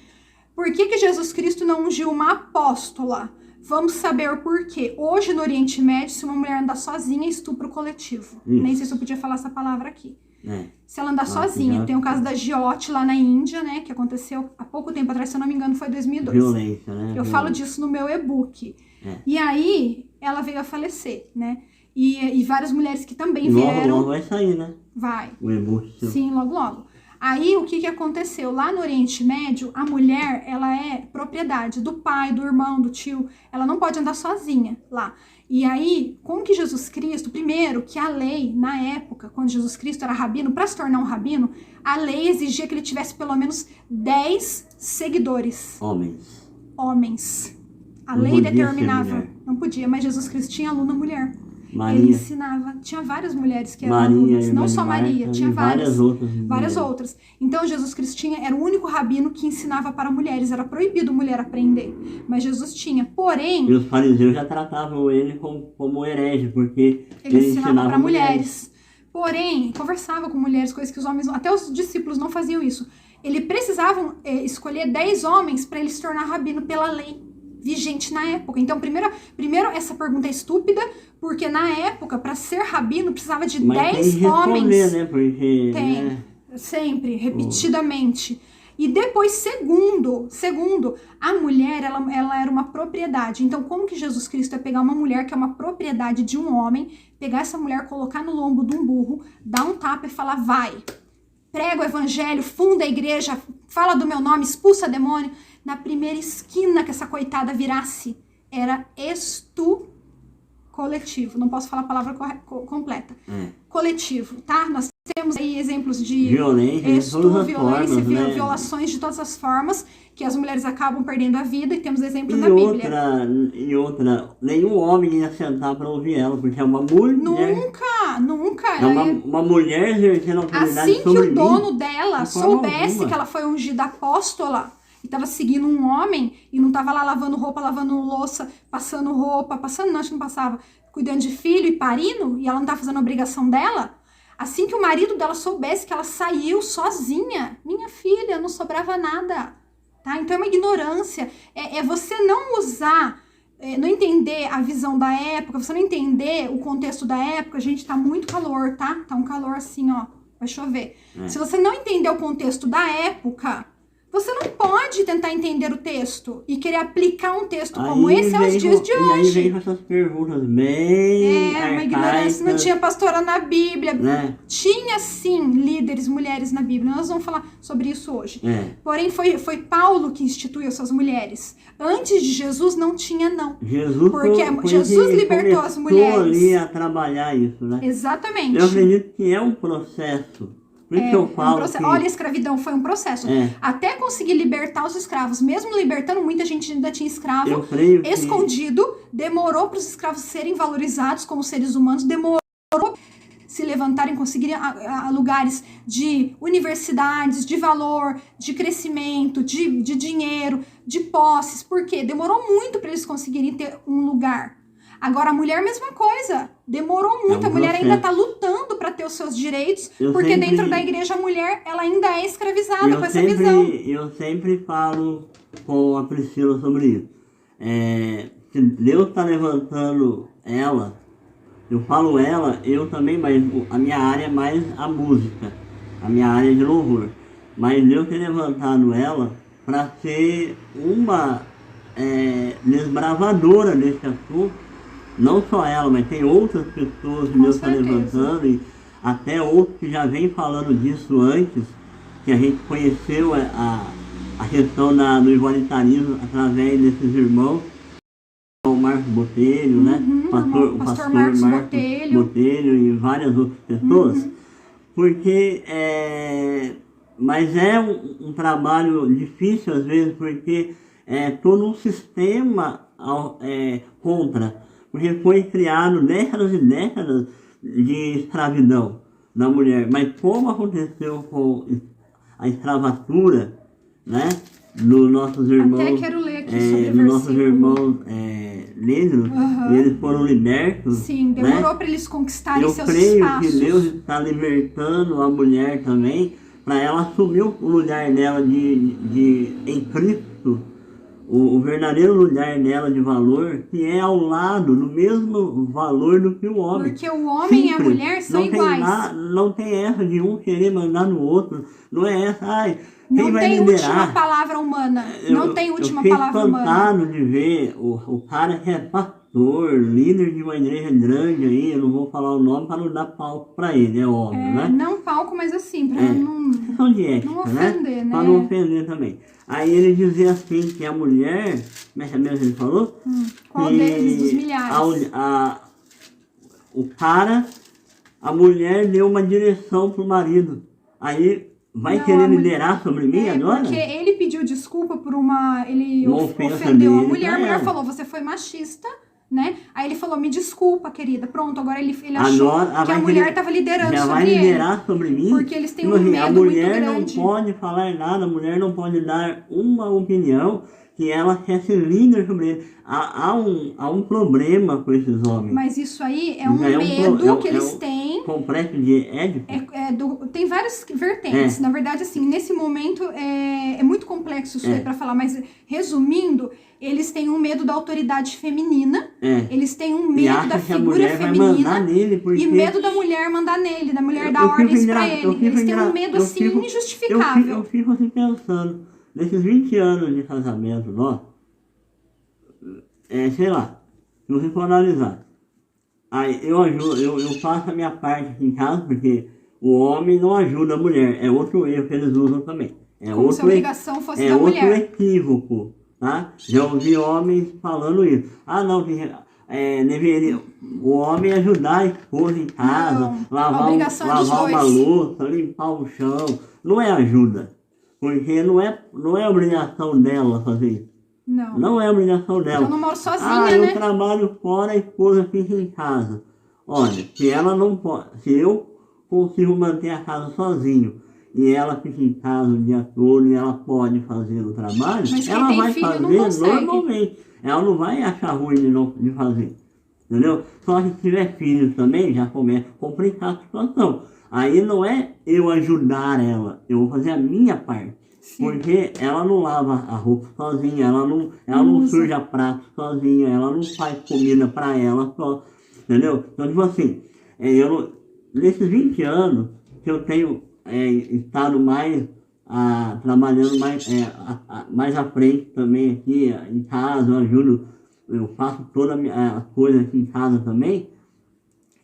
S1: Por que Jesus Cristo não ungiu uma apóstola? Vamos saber o porquê. Hoje, no Oriente Médio, se uma mulher andar sozinha, é estupro coletivo.
S2: Isso.
S1: Nem sei se eu podia falar essa palavra aqui. Se ela andar sozinha. Tem o caso da Giote lá na Índia, né? Que aconteceu há pouco tempo atrás, se eu não me engano, foi 2002.
S2: Violência, né?
S1: Eu falo disso no meu e-book. E aí, ela veio a falecer, né? E várias mulheres que também vieram...
S2: Logo vai sair, né?
S1: Vai.
S2: O e-book.
S1: Sim, logo, logo. Aí, o que aconteceu? Lá no Oriente Médio, a mulher, ela é propriedade do pai, do irmão, do tio. Ela não pode andar sozinha lá. E aí, como que Jesus Cristo, primeiro, que a lei, na época, quando Jesus Cristo era rabino, para se tornar um rabino, a lei exigia que ele tivesse pelo menos 10 seguidores. Homens. A lei determinava. Não podia, mas Jesus Cristo tinha aluna mulher.
S2: Maria.
S1: Ele ensinava, tinha várias mulheres que eram alunas, não só Maria, tinha várias outras. Então Jesus Cristo era o único rabino que ensinava para mulheres, era proibido mulher aprender, mas Jesus tinha, porém...
S2: E os fariseus já tratavam ele como herege, porque ele ensinava para mulheres.
S1: Porém, conversava com mulheres, coisas que os homens, até os discípulos não faziam isso. Eles precisavam escolher 10 homens para ele se tornar rabino pela lei vigente na época. Então, primeiro essa pergunta é estúpida, porque na época, para ser rabino, precisava de 10 homens.
S2: Né? Porque,
S1: tem, sempre, repetidamente. E depois, segundo, a mulher, ela era uma propriedade. Então, como que Jesus Cristo ia pegar uma mulher que é uma propriedade de um homem, pegar essa mulher, colocar no lombo de um burro, dar um tapa e falar, vai, prega o evangelho, funda a igreja, fala do meu nome, expulsa demônio. Na primeira esquina que essa coitada virasse, era coletivo. Não posso falar a palavra completa. Coletivo, tá? Nós temos aí exemplos de violência, violações de todas as formas, que as mulheres acabam perdendo a vida, e temos exemplos na Bíblia.
S2: E outra, nenhum homem ia sentar para ouvir ela, porque é uma mulher.
S1: Nunca.
S2: É uma mulher exercendo autoridade
S1: assim
S2: sobre
S1: que o dono dela soubesse que ela foi ungida apóstola, e tava seguindo um homem, e não tava lá lavando roupa, lavando louça, passando roupa, não, acho que não passava, cuidando de filho e parindo, e ela não tava fazendo a obrigação dela, assim que o marido dela soubesse que ela saiu sozinha, minha filha, não sobrava nada, tá? Então é uma ignorância, é você não usar, não entender a visão da época, você não entender o contexto da época. Gente, tá muito calor, tá? Tá um calor assim, ó, vai chover. Se você não entender o contexto da época, você não pode tentar entender o texto e querer aplicar um texto como esse aos dias de hoje.
S2: E aí vem com essas perguntas bem
S1: uma ignorância. Não tinha pastora na Bíblia.
S2: Né?
S1: Tinha, sim, líderes, mulheres na Bíblia. Nós vamos falar sobre isso hoje. Porém, foi Paulo que instituiu essas mulheres. Antes de Jesus, não tinha, não. Porque Jesus libertou as mulheres.
S2: Ali a trabalhar isso, né?
S1: Exatamente.
S2: Eu acredito que é um processo.
S1: Olha, a escravidão foi um processo. Até conseguir libertar os escravos, mesmo libertando, muita gente ainda tinha escravo escondido. Demorou para os escravos serem valorizados como seres humanos, demorou se levantarem, conseguirem lugares de universidades, de valor, de crescimento, de dinheiro, de posses. Por quê? Demorou muito para eles conseguirem ter um lugar. Agora, a mulher, mesma coisa. Demorou muito. A mulher ainda está lutando para ter os seus direitos, porque dentro da igreja a mulher ela ainda é escravizada com essa visão.
S2: Eu sempre falo com a Priscila sobre isso. Se Deus está levantando ela, eu falo ela, eu também, mas a minha área é mais a música, a minha área é de louvor. Mas Deus tem levantado ela para ser uma desbravadora desse assunto. Não só ela, mas tem outras pessoas que Deus está levantando, e até outros que já vêm falando disso antes, que a gente conheceu a questão do igualitarismo através desses irmãos, o Marcos Botelho, né? O pastor Marcos Botelho e várias outras pessoas, porque mas é um trabalho difícil às vezes, porque todo um sistema contra. Porque foi criado décadas e décadas de escravidão da mulher. Mas como aconteceu com a escravatura, né, dos nossos irmãos,
S1: até quero ler aqui sobre o
S2: nossos irmãos negros, e eles foram libertos.
S1: Sim, demorou, né, para eles conquistarem seus espaços.
S2: Eu creio que Deus está libertando a mulher também, para ela assumir o lugar dela em Cristo. O verdadeiro lugar dela de valor, que é ao lado, no mesmo valor do que o homem.
S1: Porque o homem e a mulher são iguais.
S2: Não tem essa de um querer mandar no outro. Não é essa,
S1: não tem última palavra humana. Não tem última palavra humana.
S2: Eu fiquei espantado de ver o cara que é pastor, líder de uma igreja grande aí, eu não vou falar o nome para não dar palco para ele, é óbvio, né?
S1: Não palco, mas assim, para não
S2: questão de ética,
S1: não ofender, né?
S2: Para não ofender também. Aí ele dizia assim, que a mulher, como é que mesmo ele falou?
S1: Qual
S2: que
S1: deles, dos milhares?
S2: O cara, a mulher deu uma direção pro marido. Aí vai
S1: Não,
S2: querer
S1: a mulher-
S2: liderar sobre mim agora?
S1: Porque ele pediu desculpa por ele
S2: Uma ofensa
S1: ofendeu a
S2: dele
S1: mulher
S2: pra ela.
S1: falou, você foi machista, né? Aí ele falou, me desculpa, querida. Pronto, agora ele achou
S2: Agora,
S1: que a mulher estava liderando
S2: já
S1: sobre
S2: vai
S1: ele.
S2: liderar sobre mim?
S1: Porque eles têm
S2: Tipo
S1: um
S2: assim,
S1: medo
S2: a
S1: muito
S2: mulher não
S1: grande.
S2: pode falar nada, a mulher não pode dar uma opinião que ela quer ser líder sobre ele. Há um problema com esses homens.
S1: Mas isso aí é um
S2: Já
S1: medo que eles têm.
S2: Complexo de Édipo.
S1: Tem várias vertentes. Na verdade, assim, nesse momento é muito complexo isso aí pra falar, mas resumindo, eles têm um medo da autoridade feminina, eles têm um medo da figura feminina
S2: nele,
S1: e medo da mulher mandar nele, da mulher dar ordens pra ele. Eles têm um medo assim injustificável.
S2: Eu fico assim pensando, nesses 20 anos de casamento nosso, sei lá, se você for analisar, aí eu faço a minha parte aqui em casa, porque o homem não ajuda a mulher, é outro erro que eles usam também.
S1: Como se a obrigação fosse da mulher.
S2: É outro equívoco, tá? Já ouvi homens falando isso. Não, deveria o homem ajudar a esposa em casa, lavar uma louça, limpar o chão. Não é ajuda, porque não é obrigação dela fazer isso. Não é obrigação dela.
S1: Eu não moro sozinha,
S2: eu
S1: né?
S2: trabalho fora, a esposa fica em casa. Olha, se ela não pode, se eu consigo manter a casa sozinho e ela fica em casa o dia todo e ela pode fazer o trabalho, ela vai fazer normalmente. Ela não vai achar ruim de fazer. Entendeu? Só que se tiver filhos também, já começa a complicar a situação. Aí não é eu ajudar ela, eu vou fazer a minha parte. Sim. Porque ela não lava a roupa sozinha, ela não suja prato sozinha, ela não faz comida pra ela só, entendeu? Então, tipo assim, nesses 20 anos que eu tenho estado mais trabalhando mais à frente também aqui em casa, eu faço toda a coisa aqui em casa também,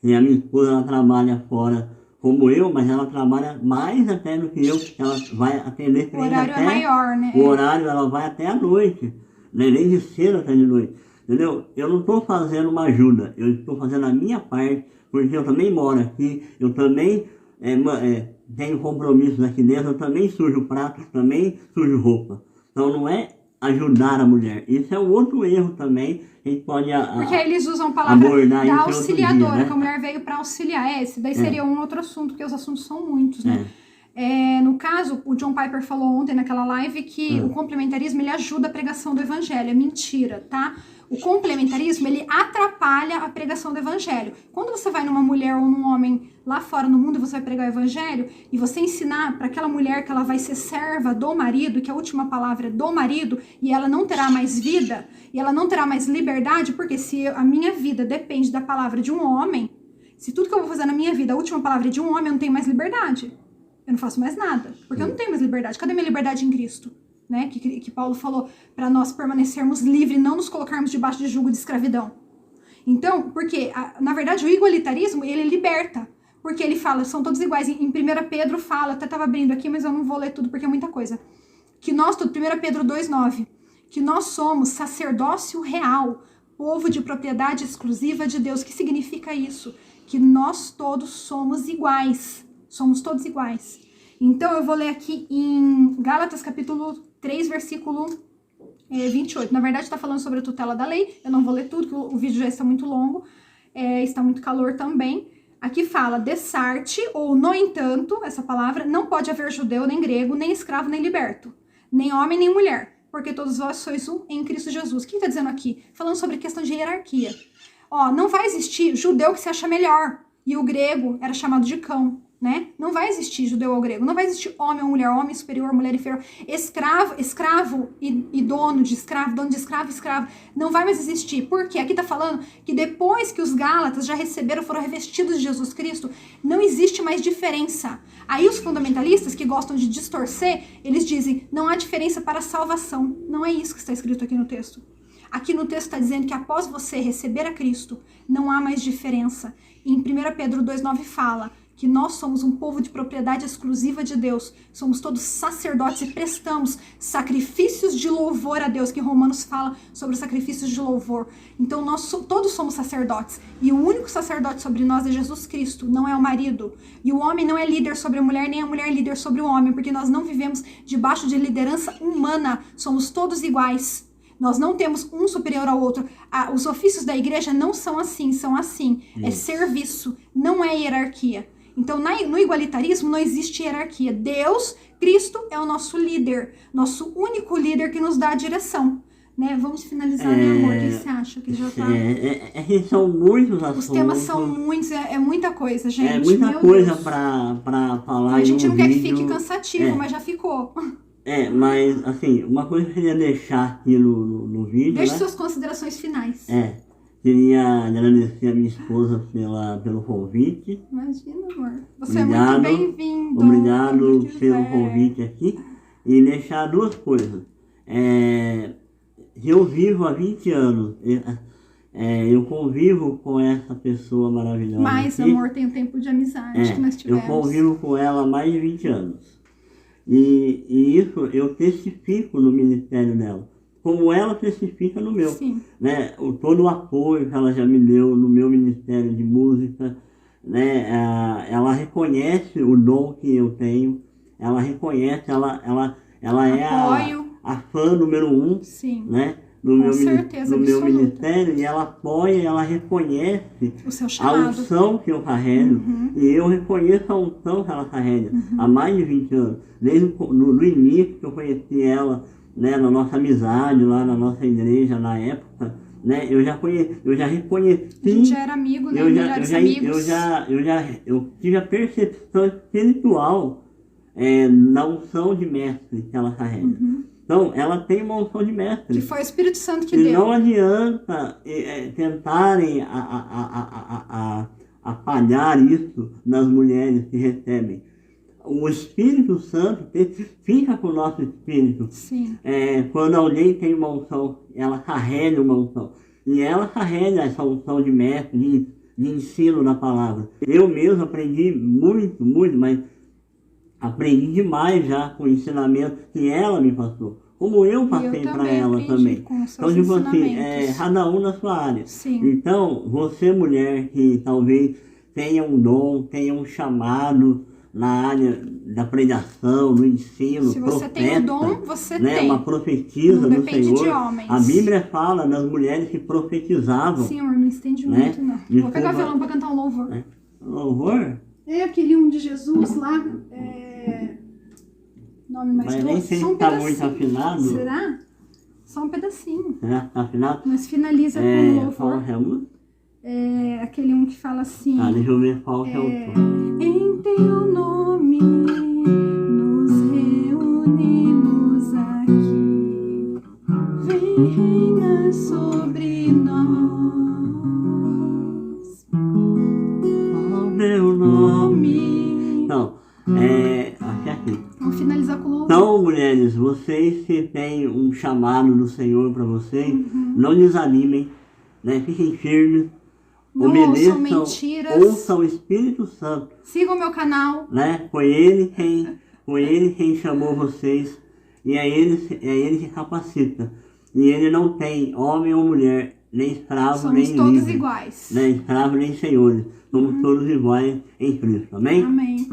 S2: e a minha esposa ela trabalha fora como eu, mas ela trabalha mais até do que eu, ela vai atender
S1: o horário é maior, né?
S2: O horário ela vai até a noite, né? Desde cedo até de noite, entendeu? Eu não estou fazendo uma ajuda, eu estou fazendo a minha parte, porque eu também moro aqui, eu também tenho compromissos aqui dentro, eu também sujo prato, também sujo roupa. Então não é ajudar a mulher, isso é um outro erro também. Pode
S1: porque aí eles usam a palavra da auxiliadora,
S2: dia, né?
S1: que a mulher veio para auxiliar. Esse daí seria um outro assunto, porque os assuntos são muitos, né? No caso, o John Piper falou ontem naquela live que o complementarismo ele ajuda a pregação do evangelho. É mentira, tá? O complementarismo ele atrapalha a pregação do evangelho. Quando você vai numa mulher ou num homem lá fora no mundo e você vai pregar o evangelho e você ensinar para aquela mulher que ela vai ser serva do marido, que a última palavra é do marido, e ela não terá mais vida, e ela não terá mais liberdade, porque se a minha vida depende da palavra de um homem, se tudo que eu vou fazer na minha vida, a última palavra é de um homem, eu não tenho mais liberdade. Eu não faço mais nada, porque eu não tenho mais liberdade. Cadê minha liberdade em Cristo? Né? Que Paulo falou para nós permanecermos livres, não nos colocarmos debaixo de jugo de escravidão. Então, porque, na verdade, o igualitarismo, ele liberta. Porque ele fala, são todos iguais. Em 1 Pedro fala, até estava abrindo aqui, mas eu não vou ler tudo porque é muita coisa. Que nós, 1 Pedro 2,9, que nós somos sacerdócio real, povo de propriedade exclusiva de Deus. O que significa isso? Que nós todos somos iguais. Somos todos iguais. Então, eu vou ler aqui em Gálatas capítulo 3, versículo 28. Na verdade, está falando sobre a tutela da lei. Eu não vou ler tudo, porque o vídeo já está muito longo. Está muito calor também. Aqui fala, dessarte, ou no entanto, essa palavra, não pode haver judeu, nem grego, nem escravo, nem liberto. Nem homem, nem mulher. Porque todos vós sois um em Cristo Jesus. O que está dizendo aqui? Falando sobre questão de hierarquia. Não vai existir judeu que se acha melhor. E o grego era chamado de cão. Né? Não vai existir judeu ou grego, não vai existir homem ou mulher, homem superior, mulher inferior, escravo e dono de escravo, escravo, não vai mais existir, porque aqui tá falando que depois que os Gálatas já receberam, foram revestidos de Jesus Cristo, não existe mais diferença. Aí os fundamentalistas que gostam de distorcer, eles dizem, não há diferença para a salvação, não é isso que está escrito aqui no texto. Aqui no texto está dizendo que após você receber a Cristo, não há mais diferença. Em 1 Pedro 2,9 fala que nós somos um povo de propriedade exclusiva de Deus, somos todos sacerdotes e prestamos sacrifícios de louvor a Deus, que Romanos fala sobre os sacrifícios de louvor. Então nós todos somos sacerdotes, e o único sacerdote sobre nós é Jesus Cristo, não é o marido. E o homem não é líder sobre a mulher, nem a mulher é líder sobre o homem, porque nós não vivemos debaixo de liderança humana, somos todos iguais. Nós não temos um superior ao outro. Os ofícios da igreja não são assim, são assim. É serviço, não é hierarquia. Então, no igualitarismo não existe hierarquia. Deus, Cristo, é o nosso líder, nosso único líder que nos dá a direção. Né? Vamos finalizar, né, amor? O que você acha? Que já tá...
S2: São muitos assuntos.
S1: Os temas são muitos, é muita coisa, gente.
S2: É muita coisa para falar.
S1: A gente não quer que
S2: vídeo.
S1: fique cansativo, mas já ficou.
S2: Mas assim, uma coisa que eu queria deixar aqui no vídeo.
S1: Deixe suas considerações finais.
S2: Queria agradecer a minha esposa pelo convite.
S1: Imagina, amor. Você obrigado, é muito bem-vindo.
S2: Obrigado pelo convite aqui. E deixar duas coisas. Eu vivo há 20 anos. Eu convivo com essa pessoa maravilhosa.
S1: Mas,
S2: aqui.
S1: Amor, tem um tempo de amizade que nós tivemos.
S2: Eu convivo com ela há mais de 20 anos. E isso eu testifico no ministério dela. Como ela testifica no meu.
S1: Sim.
S2: Né? Todo o apoio que ela já me deu no meu ministério de música, né? Ela reconhece o dom que eu tenho, ela reconhece, ela é a fã número 1,
S1: sim,
S2: né? no meu ministério, e ela apoia, ela reconhece
S1: o seu chamado,
S2: a unção que eu carrego, e eu reconheço a unção que ela carrega há mais de 20 anos, desde no início que eu conheci ela, né, na nossa amizade, lá na nossa igreja, na época, né, eu já reconheci...
S1: A gente já era amigo, né, melhores amigos.
S2: Eu tive a percepção espiritual na unção de mestre que ela carrega. Então, ela tem uma unção de mestre.
S1: Que foi o Espírito Santo que
S2: e
S1: deu.
S2: Não adianta tentarem apalhar isso nas mulheres que recebem. O Espírito Santo fica com o nosso espírito.
S1: Sim.
S2: Quando alguém tem uma unção, ela carrega uma unção. E ela carrega essa unção de mestre, de ensino da palavra. Eu mesmo aprendi muito, mas aprendi demais já com o ensinamento que ela me passou. Como eu passei para ela também. Então, tipo assim, cada um na sua área.
S1: Sim.
S2: Então, você mulher que talvez tenha um dom, tenha um chamado na área da pregação, no ensino,
S1: se você tem um dom, você tem.
S2: Uma profetisa
S1: não
S2: do Senhor.
S1: De homens.
S2: A Bíblia fala das mulheres que profetizavam.
S1: Sim, amor, não estende muito, não. Vou pegar violão para cantar um louvor.
S2: Louvor?
S1: Aquele um de Jesus lá. Nome mais
S2: mas nem sei se está muito afinado.
S1: Será? Só um pedacinho.
S2: Será que está afinado?
S1: Mas finaliza com um louvor.
S2: Qual é a música?
S1: Aquele um que fala assim.
S2: Deixa eu ver qual que é o tom.
S1: Em teu nome nos reunimos aqui, vem reinar sobre nós.
S2: Oh, meu nome. Então, aqui.
S1: Vamos finalizar com o louvor.
S2: Então, mulheres, vocês que têm um chamado do Senhor para vocês, não desanimem, né? Fiquem firmes.
S1: Não ouçam mentiras.
S2: Ouçam o Espírito Santo.
S1: Sigam o meu canal.
S2: Né? Foi ele quem chamou vocês. E é ele que capacita. E ele não tem homem ou mulher, nem escravo, nem livre.
S1: Somos todos iguais.
S2: Nem escravo, nem senhores. Somos todos iguais em Cristo. Amém?
S1: Amém.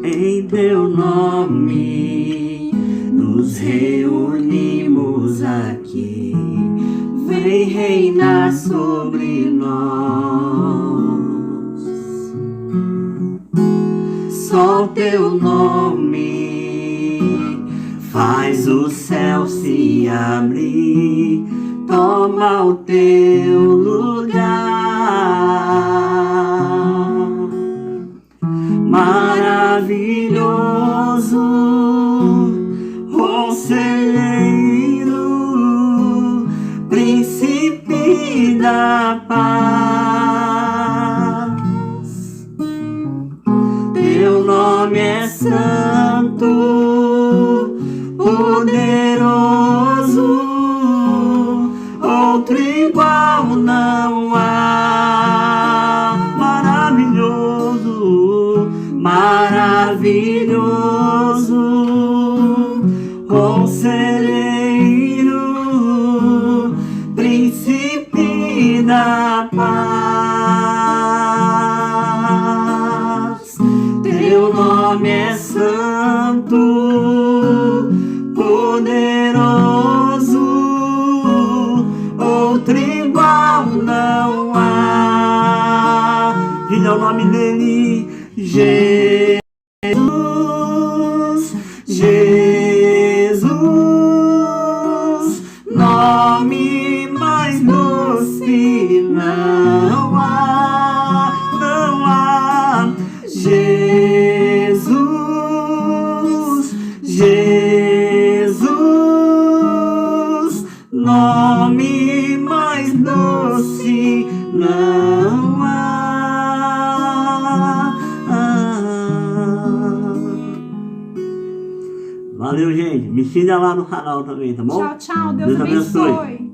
S2: Em teu nome nos reunimos aqui. Vem reinar sobre nós. Só teu nome faz o céu se abrir. Toma o teu lugar. Maravilhoso, conselheiro, príncipe da paz. Teu nome é santo, poderoso. maravilhoso, conselheiro, príncipe da paz. Teu nome é santo, poderoso, outro igual não há. Diga o nome dele, Jesus, Jesus, nome mais doce não há, não há. Jesus, Jesus, nome mais doce não há. Valeu, gente. Me siga lá no canal também, tá bom?
S1: Tchau, tchau. Deus abençoe.